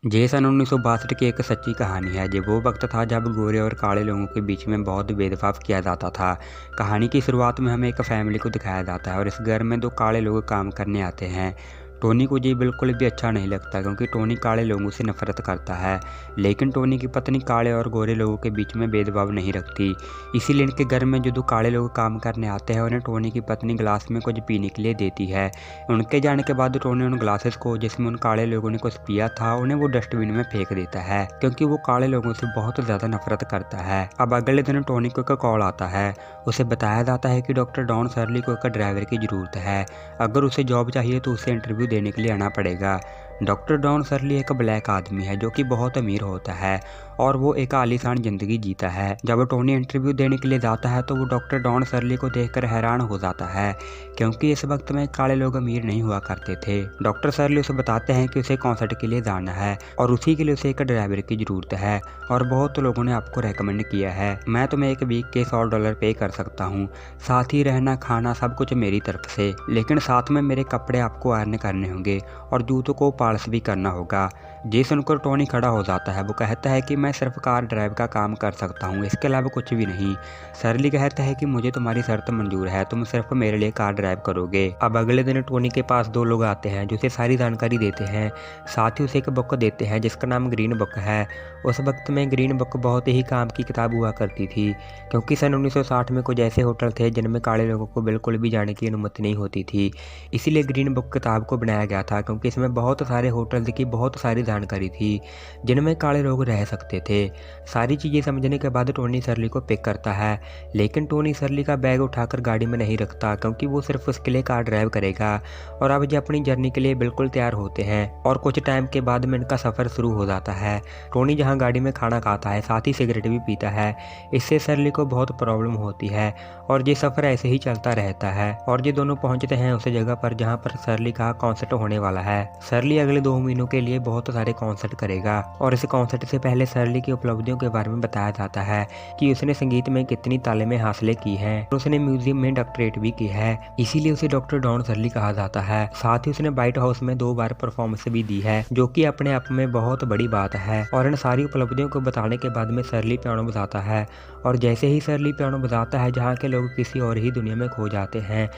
ये सन 1962 की एक सच्ची कहानी है। ये वो वक्त था जब गोरे और काले लोगों के बीच में बहुत भेदभाव किया जाता था। कहानी की शुरुआत में हमें एक फैमिली को दिखाया जाता है और इस घर में दो काले लोग काम करने आते हैं। टोनी को ये बिल्कुल भी अच्छा नहीं लगता क्योंकि टोनी काले लोगों से नफरत करता है। लेकिन टोनी की पत्नी काले और गोरे लोगों के बीच में भेदभाव नहीं रखती। इसीलिए इनके घर में जो दो काले लोग काम करने आते हैं उन्हें टोनी की पत्नी गिलास में कुछ पीने के लिए देती है। उनके जाने के बाद टोनी उन ग्लासेस को जिसमें उन काले लोगों ने कुछ पिया था उन्हें वो डस्टबिन में फेंक देता है क्योंकि वो काले लोगों से बहुत ज़्यादा नफरत करता है। अब अगले दिन टोनी को एक कॉल आता है। उसे बताया जाता है कि डॉक्टर डॉन सर्ली को एक ड्राइवर की ज़रूरत है। अगर उसे जॉब चाहिए तो उसे इंटरव्यू देने के लिए आना पड़ेगा। डॉक्टर डॉन सर्ली एक ब्लैक आदमी है जो कि बहुत अमीर होता है और वो एक आलीशान ज़िंदगी जीता है। जब टोनी इंटरव्यू देने के लिए जाता है तो वो डॉक्टर डॉन सर्ली को देखकर हैरान हो जाता है क्योंकि इस वक्त में काले लोग अमीर नहीं हुआ करते थे। डॉक्टर सर्ली उसे बताते हैं कि उसे कॉन्सर्ट के लिए जाना है और उसी के लिए उसे एक ड्राइवर की ज़रूरत है और बहुत लोगों ने आपको रेकमेंड किया है। मैं तुम्हें एक वीक के $100 पे कर सकता हूँ, साथ ही रहना खाना सब कुछ मेरी तरफ से, लेकिन साथ में मेरे कपड़े आपको आयरन करने होंगे और जूतों को पॉलिश भी करना होगा। ये सुनकर टोनी खड़ा हो जाता है। वो कहता है कि मैं सिर्फ कार ड्राइव का काम कर सकता हूँ, इसके अलावा कुछ भी नहीं। सर्ली कहता है कि मुझे तुम्हारी शर्त मंजूर है, तुम सिर्फ मेरे लिए कार ड्राइव करोगे। अब अगले दिन टोनी के पास दो लोग आते हैं जो उसे सारी जानकारी देते हैं, साथ ही उसे एक बुक देते हैं जिसका नाम ग्रीन बुक है। उस वक्त में ग्रीन बुक बहुत ही काम की किताब हुआ करती थी क्योंकि सन 1960 में कुछ ऐसे होटल थे जिनमें काले लोगों को बिल्कुल भी जाने की अनुमति नहीं होती थी। इसीलिए ग्रीन बुक किताब को बनाया गया था क्योंकि इसमें बहुत सारे होटल की बहुत सारी जानकारी थी जिनमें काले लोग रह सकते थे। सारी चीज़ें समझने के बाद टोनी सर्ली को पिक करता है, लेकिन टोनी सर्ली का बैग उठाकर गाड़ी में नहीं रखता क्योंकि वो सिर्फ उसके लिए कार ड्राइव करेगा। और अब ये अपनी जर्नी के लिए बिल्कुल तैयार होते हैं और कुछ टाइम के बाद में इनका सफ़र शुरू हो जाता है। टोनी जहाँ गाड़ी में खाना खाता है साथ ही सिगरेट भी पीता है। इससे सर्ली को बहुत प्रॉब्लम होती है और ये सफ़र ऐसे ही चलता रहता है और ये दोनों पहुंचते हैं उस जगह पर जहां पर सर्ली का कॉन्सर्ट होने वाला है। सर्ली अगले 2 महीनों के लिए बहुत सारे कॉन्सर्ट करेगा और इस कॉन्सर्ट से पहले सर्ली की उपलब्धियों के बारे में बताया जाता है कि उसने संगीत में कितनी तालीमें हासिल की हैं और उसने म्यूजियम में डॉक्टरेट भी की है, इसीलिए उसे डॉक्टर डॉन सर्ली कहा जाता है। साथ ही उसने व्हाइट हाउस में 2 बार परफॉर्मेंस भी दी है जो कि अपने आप में बहुत बड़ी बात है। और इन सारी उपलब्धियों को बताने के बाद में सर्ली पियानो बजाता है और जैसे ही सर्ली पियानो बजाता है जहाँ के लोग किसी और ही दुनिया में खो जाते हैं।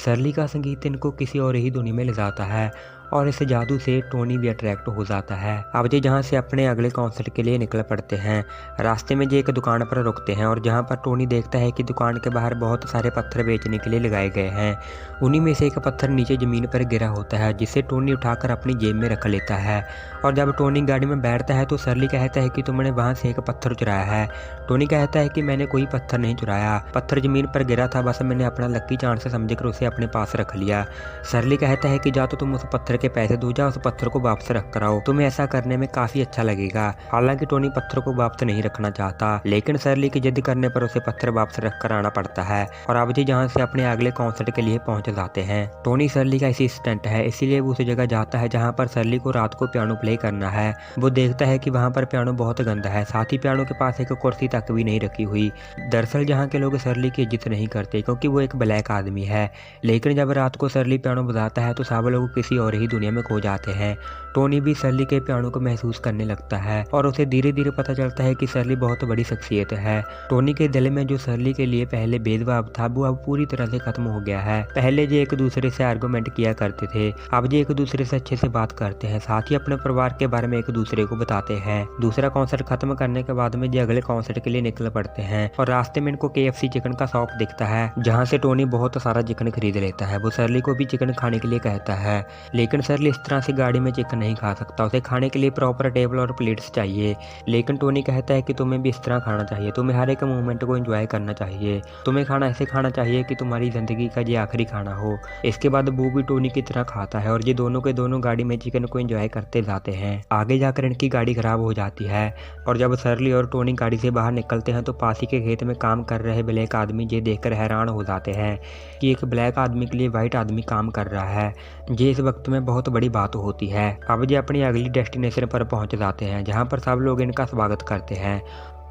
सर्ली का संगीत इनको किसी और ही दुनिया में ले जाता है और इस जादू से टोनी भी अट्रैक्ट हो जाता है। अब जी जहाँ से अपने अगले कॉन्सर्ट के लिए निकल पड़ते हैं। रास्ते में जी एक दुकान पर रुकते हैं और जहाँ पर टोनी देखता है कि दुकान के बाहर बहुत सारे पत्थर बेचने के लिए लगाए गए हैं। उन्हीं में से एक पत्थर नीचे ज़मीन पर गिरा होता है जिसे टोनी उठाकर अपनी जेब में रख लेता है। और जब टोनी गाड़ी में बैठता है तो सर्ली कहता है कि तुमने वहाँ से एक पत्थर चुराया है। टोनी कहता है कि मैंने कोई पत्थर नहीं चुराया, पत्थर ज़मीन पर गिरा था, बस मैंने अपना लक्की चांस समझकर उसे अपने पास रख लिया। सर्ली कहता है कि जा तो तुम उस पत्थर के पैसे दो, जा उस पत्थर को वापस रख कर आओ, तुम्हें ऐसा करने में काफी अच्छा लगेगा। हालांकि टोनी पत्थर को वापस नहीं रखना चाहता, लेकिन सर्ली की जिद करने पर उसे पत्थर वापस रख कर आना पड़ता है और अब जी जहाँ से अपने अगले कॉन्सर्ट के लिए पहुंच जाते हैं। टोनी सर्ली का असिस्टेंट है, इसीलिए वो उस जगह जाता है जहाँ पर सर्ली को रात को पियानो प्ले करना है। वो देखता है कि वहाँ पर पियानो बहुत गंदा है, साथ ही पियानो के पास एक कुर्सी तक भी नहीं रखी हुई। दरअसल जहाँ के लोग सर्ली की इज्जत नहीं करते क्योंकि वो एक ब्लैक आदमी है, लेकिन जब रात को सर्ली पियानो बजाता है तो सब लोग किसी और ही दुनिया में खो जाते हैं। टोनी भी सर्ली के पियानो को महसूस करने लगता है और उसे धीरे धीरे पता चलता है कि सर्ली बहुत बड़ी शख्सियत है। टोनी के दिल में जो सर्ली के लिए पहले भेदभाव था वो अब पूरी तरह से खत्म हो गया है। पहले जो एक दूसरे से आर्गुमेंट किया करते थे, अब जो एक दूसरे से अच्छे से बात करते हैं, साथ ही अपने परिवार के बारे में एक दूसरे को बताते हैं। दूसरा कॉन्सर्ट खत्म करने के बाद में जो अगले कॉन्सर्ट के लिए निकल पड़ते हैं और रास्ते में इनको KFC चिकन का शॉप दिखता है जहाँ से टोनी बहुत सारा चिकन खरीद लेता है। वो सर्ली को भी चिकन खाने के लिए कहता है, लेकिन सर्ली इस तरह से गाड़ी में चिकन नहीं खा सकता, उसे खाने के लिए प्रॉपर टेबल और प्लेट्स चाहिए। लेकिन टोनी कहता है कि तुम्हें भी इस तरह खाना चाहिए, तुम्हें हर एक मोमेंट को एंजॉय करना चाहिए, तुम्हें खाना ऐसे खाना चाहिए कि तुम्हारी ज़िंदगी का ये आखिरी खाना हो। इसके बाद वो भी टोनी की तरह खाता है और ये दोनों के दोनों गाड़ी में चिकन को एंजॉय करते जाते हैं। आगे जाकर इनकी गाड़ी खराब हो जाती है और जब सर्ली और टोनी गाड़ी से बाहर निकलते हैं तो पास ही के खेत में काम कर रहे ब्लैक आदमी ये देखकर हैरान हो जाते हैं कि एक ब्लैक आदमी के लिए वाइट आदमी काम कर रहा है। ये इस वक्त में बहुत बड़ी बात होती है। अब ये अपनी अगली डेस्टिनेशन पर पहुंच जाते हैं जहां पर सब लोग इनका स्वागत करते हैं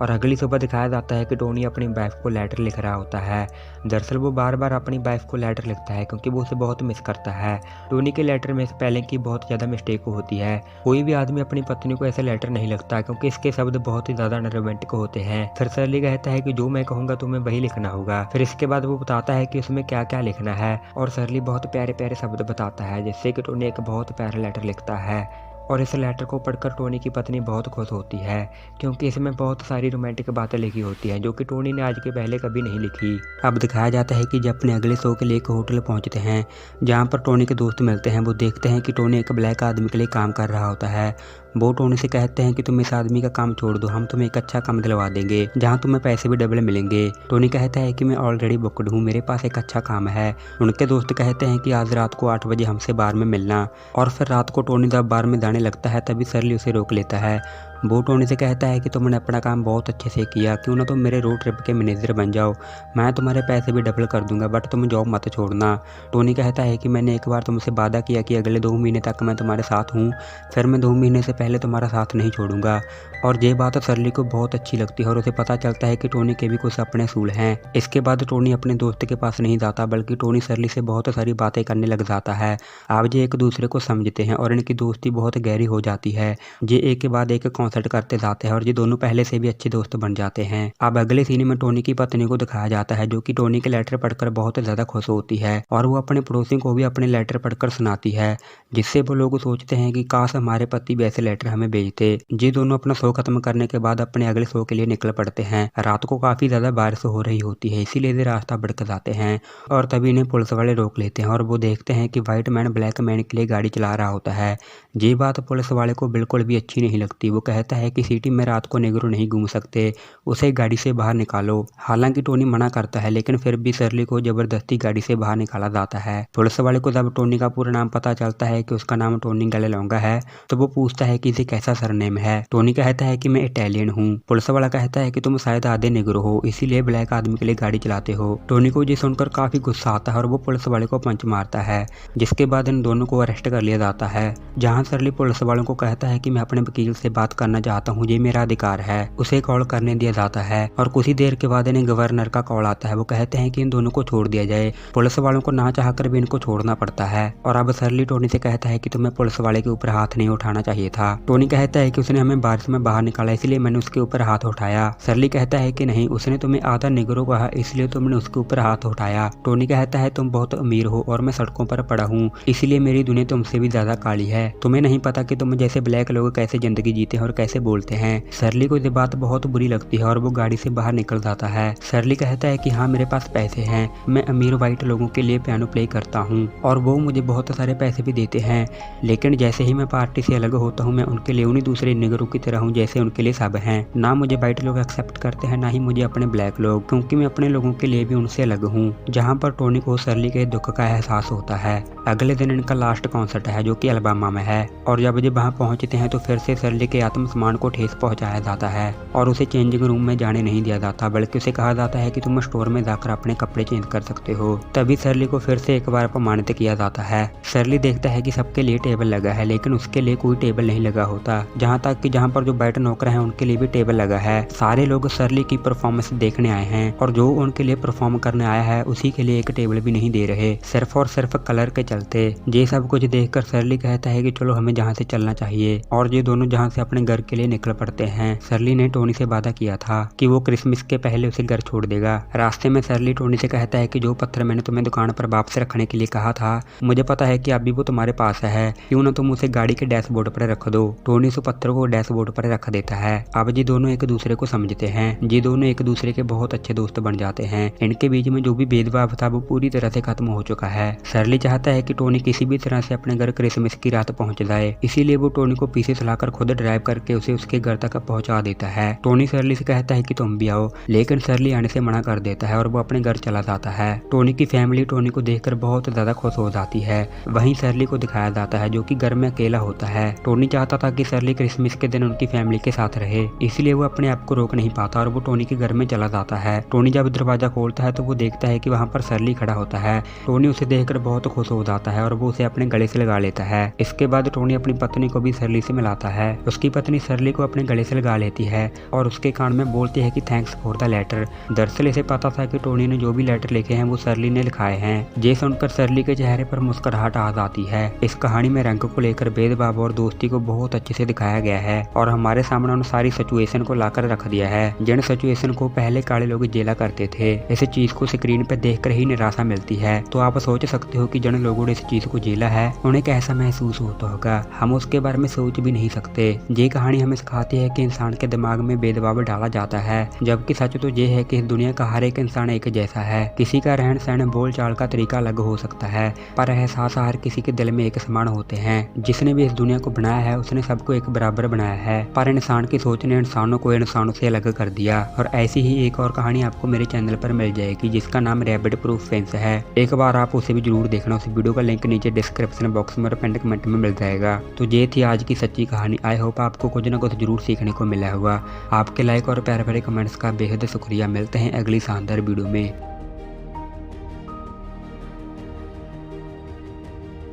और अगली सुबह दिखाया जाता है कि टोनी अपनी वाइफ को लेटर लिख रहा होता है। दरअसल वो बार बार अपनी वाइफ को लेटर लिखता है क्योंकि वो उसे बहुत मिस करता है। टोनी के लेटर में स्पेलिंग की बहुत ज़्यादा मिस्टेक होती है। कोई भी आदमी अपनी पत्नी को ऐसे लेटर नहीं लिखता क्योंकि इसके शब्द बहुत ही ज़्यादा रोमांटिक होते हैं। फिर शर्ली कहता है कि जो मैं कहूँगा तुम्हें वही लिखना होगा। फिर इसके बाद वो बताता है कि उसमें क्या क्या लिखना है और शर्ली बहुत प्यारे प्यारे शब्द बताता है, जिससे कि टोनी एक बहुत प्यारा लेटर लिखता है। और इस लेटर को पढ़कर टोनी की पत्नी बहुत खुश होती है क्योंकि इसमें बहुत सारी रोमांटिक बातें लिखी होती हैं जो कि टोनी ने आज के पहले कभी नहीं लिखी। अब दिखाया जाता है कि जब अपने अगले शो के लिए एक होटल पहुंचते हैं जहां पर टोनी के दोस्त मिलते हैं। वो देखते हैं कि टोनी एक ब्लैक आदमी के लिए काम कर रहा होता है। वो टोनी से कहते हैं कि तुम इस आदमी का काम छोड़ दो, हम तुम्हें एक अच्छा काम दिलवा देंगे जहाँ तुम्हें पैसे भी डबल मिलेंगे। टोनी कहता है कि मैं ऑलरेडी बुकड हूँ, मेरे पास एक अच्छा काम है। उनके दोस्त कहते हैं कि आज रात को 8 बजे हमसे बार में मिलना। और फिर रात को टोनी जब बार में जाने लगता है तभी शर्ली उसे रोक लेता है। वो टोनी से कहता है कि तुमने अपना काम बहुत अच्छे से किया, क्यों ना तुम मेरे रोड ट्रिप के मैनेजर बन जाओ, मैं तुम्हारे पैसे भी डबल कर दूंगा, बट तुम जॉब मत छोड़ना। टोनी कहता है कि मैंने एक बार तुमसे वादा किया कि अगले 2 महीने तक मैं तुम्हारे साथ हूँ, फिर मैं 2 महीने से पहले तुम्हारा साथ नहीं छोड़ूंगा। और ये बात शर्ली को बहुत अच्छी लगती है और उसे पता चलता है कि टोनी के भी कुछ अपने असूल हैं। इसके बाद टोनी अपने दोस्त के पास नहीं जाता बल्कि टोनी शर्ली से बहुत सारी बातें करने लग जाता है। अब ये एक दूसरे को समझते हैं और इनकी दोस्ती बहुत गहरी हो जाती है। ये एक के बाद एक कॉन्सर्ट करते जाते हैं और ये दोनों पहले से भी अच्छे दोस्त बन जाते हैं। अब अगले सीन में टोनी की पत्नी को दिखाया जाता है जो कि टोनी के लेटर पढ़कर बहुत ज्यादा खुश होती है और वो अपने पड़ोसी को भी अपने लेटर पढ़कर सुनाती है, जिससे वो लोग सोचते हैं कि काश हमारे पति भी ऐसे लेटर हमें भेजते। ये दोनों अपना शो खत्म करने के बाद अपने अगले शो के लिए निकल पड़ते हैं। रात को काफी ज्यादा बारिश हो रही होती है, इसीलिए वे रास्ता भटक जाते हैं और तभी इन्हें पुलिस वाले रोक लेते हैं और वो देखते हैं कि व्हाइट मैन ब्लैक मैन के लिए गाड़ी चला रहा होता है। ये बात पुलिस वाले को बिल्कुल भी अच्छी नहीं लगती। वो कहता है कि सिटी में रात को नेगरो नहीं घूम सकते, उसे गाड़ी से बाहर निकालो। हालांकि टोनी मना करता है लेकिन फिर भी शर्ली को जबरदस्ती गाड़ी से बाहर निकाला जाता है। पुलिस वाले को जब टोनी का पूरा नाम पता चलता है कि उसका नाम टोनी गैलोंगा है तो वो पूछता है कि इसे कैसा सरनेम है। टोनी कहता है कि मैं इटालियन हूँ। पुलिस वाला कहता है कि तुम शायद आधे नेगरो हो, इसीलिए ब्लैक आदमी के लिए गाड़ी चलाते हो। टोनी को ये सुनकर काफी गुस्सा आता है और वो पुलिस वाले को पंच मारता है, जिसके बाद इन दोनों को अरेस्ट कर लिया जाता है। जहाँ शर्ली पुलिस वालों को कहता है कि मैं अपने वकील से बात करना चाहता हूँ, ये मेरा अधिकार है। उसे कॉल करने दिया जाता है और कुछ ही देर के बाद इन्हें गवर्नर का कॉल आता है। वो कहते हैं कि इन दोनों को छोड़ दिया जाए। पुलिस वालों को ना चाहकर भी इनको छोड़ना पड़ता है और अब शर्ली टोनी से कहता है कि तुम्हें पुलिस वाले के ऊपर हाथ नहीं उठाना चाहिए था। टोनी कहता है कि उसने हमें बारिश में बाहर निकाला इसलिए मैंने उसके ऊपर हाथ उठाया। शर्ली कहता है कि नहीं, उसने तुम्हें आधा निगरो कहा इसलिए तुमने उसके ऊपर हाथ उठाया। टोनी कहता है तुम बहुत अमीर हो और मैं सड़कों पर पड़ा हूँ, इसलिए मेरी दुनिया तुमसे भी ज्यादा काली है। तुम्हें नहीं पता कि तुम जैसे ब्लैक लोग कैसे जिंदगी जीते हैं और कैसे बोलते हैं। शर्ली को ये बात बहुत बुरी लगती है और वो गाड़ी से बाहर निकल जाता है। शर्ली कहता है कि हाँ मेरे पास पैसे हैं, मैं अमीर व्हाइट लोगों के लिए पियानो प्ले करता हूँ और वो मुझे बहुत सारे पैसे भी देते हैं, लेकिन जैसे ही मैं पार्टी से अलग होता हूँ मैं उनके लिए उन्हीं दूसरे निगरों की तरह हूँ जैसे उनके लिए सब हैं। ना मुझे व्हाइट लोग एक्सेप्ट करते हैं ना ही मुझे अपने ब्लैक लोग, क्योंकि मैं अपने लोगों के लिए भी उनसे अलग हूँ। जहाँ पर टोनी को शर्ली के दुख का एहसास होता है। अगले दिन इनका लास्ट कॉन्सर्ट है जो कि अल्बामा में है और जब ये वहाँ पहुँचते हैं तो फिर से शर्ली के आत्मसम्मान को ठेस पहुँचाया जाता है और उसे चेंजिंग रूम में जाने नहीं दिया जाता बल्कि उसे कहा जाता है कि तुम स्टोर में जाकर अपने कपड़े चेंज कर सकते हो। तभी शर्ली को फिर से एक बार अपमानित किया जाता है। शर्ली देखता है कि सबके लिए टेबल लगा है लेकिन उसके लिए कोई टेबल नहीं लगा होता, जहाँ तक कि जहाँ पर जो बैठ नौकर हैं उनके लिए भी टेबल लगा है। सारे लोग शर्ली की परफॉर्मेंस देखने आए हैं और जो उनके लिए परफॉर्म करने आया है उसी के लिए एक टेबल भी नहीं दे रहे, सिर्फ और सिर्फ कलर के चलते। ये सब कुछ देखकर शर्ली कहता है कि चलो हमें जहाँ से चलना चाहिए और ये दोनों जहाँ से अपने घर के लिए निकल पड़ते हैं। शर्ली ने टोनी से वादा किया था कि वो क्रिसमस के पहले उसे घर छोड़ देगा। रास्ते में शर्ली टोनी से कहता है कि जो पत्थर मैंने तुम्हें दुकान पर वापस रखने के लिए कहा था, मुझे पता है कि अभी वो तुम्हारे पास है, क्यों ना तुम उसे गाड़ी के डैशबोर्ड पर रख दो। टोनी उस पत्थर को डैशबोर्ड पर रख देता है। अब ये दोनों एक दूसरे को समझते हैं। ये दोनों एक दूसरे के बहुत अच्छे दोस्त बन जाते हैं। इनके बीच में जो भी भेदभाव था वो पूरी तरह से खत्म हो चुका है। शर्ली चाहता है कि टोनी किसी भी तरह से अपने घर क्रिसमस की रात पहुंच जाए, इसीलिए वो टोनी को पीछे चलाकर खुद ड्राइव करके उसे उसके घर तक पहुंचा देता है। टोनी शर्ली से कहता है कि तुम भी आओ, लेकिन शर्ली आने से मना कर देता है और वो अपने घर चला जाता है। टोनी की फैमिली टोनी को देखकर बहुत ज्यादा खुश हो जाती है। वहीं शर्ली को दिखाया जाता है जो कि घर में अकेला होता है। टोनी चाहता था कि शर्ली क्रिसमस के दिन उनकी फैमिली के साथ रहे, इसलिए वो अपने आप को रोक नहीं पाता और वो टोनी के घर में चला जाता है। टोनी जब दरवाजा खोलता है तो वो देखता है कि वहाँ पर शर्ली खड़ा होता है। टोनी उसे देखकर बहुत खुश हो जाता है और वो उसे अपने गले से लगा लेता है। इसके बाद टोनी अपनी पत्नी को भी शर्ली से मिलाता है। उसकी पत्नी पत्नी सरली को अपने गले से लगा लेती है और उसके कान में बोलती है कि थैंक्स फॉर द लेटर। दरअसल इसे पता था कि टोनी ने जो भी लेटर लिखे हैं वो सरली ने लिखाए हैं। ये सुनकर सरली के चेहरे पर मुस्कुराहट आ जाती है। इस कहानी में रंग को लेकर भेदभाव और दोस्ती को बहुत अच्छे से दिखाया गया है और हमारे सामने उन सारी सिचुएशन को लाकर रख दिया है जिन सिचुएशन को पहले काले लोग झेला करते थे। इस चीज को स्क्रीन पर देखकर ही निराशा मिलती है। तो आप सोच सकते हो कि जिन लोगों ने इस चीज को झेला है उन्हें कैसा महसूस होता होगा। हम उसके बारे में सोच भी नहीं सकते। ये कहानी हमें सिखाती है कि इंसान के दिमाग में भेदभाव डाला जाता है, जबकि सच तो ये है कि इस दुनिया का हर एक इंसान एक जैसा है। किसी का रहन सहन बोल चाल का तरीका अलग हो सकता है, पर एहसास हर किसी के दिल में एक समान होते हैं। जिसने भी इस दुनिया को बनाया है उसने सबको एक बराबर बनाया है, पर इंसान की सोच ने इंसानों को इंसानों से अलग कर दिया। और ऐसी ही एक और कहानी आपको मेरे चैनल पर मिल जाएगी जिसका नाम रैबिट प्रूफ फेंस है। एक बार आप उसे भी जरूर देखना। उस वीडियो का लिंक नीचे डिस्क्रिप्शन बॉक्स में और पिन कमेंट में मिल जाएगा। तो ये थी आज की सच्ची कहानी। आई होप आपको कुछ ना कुछ जरूर सीखने को मिला होगा। आपके लाइक और प्यारे भरे कमेंट्स का बेहद शुक्रिया। मिलते हैं अगली शानदार वीडियो में।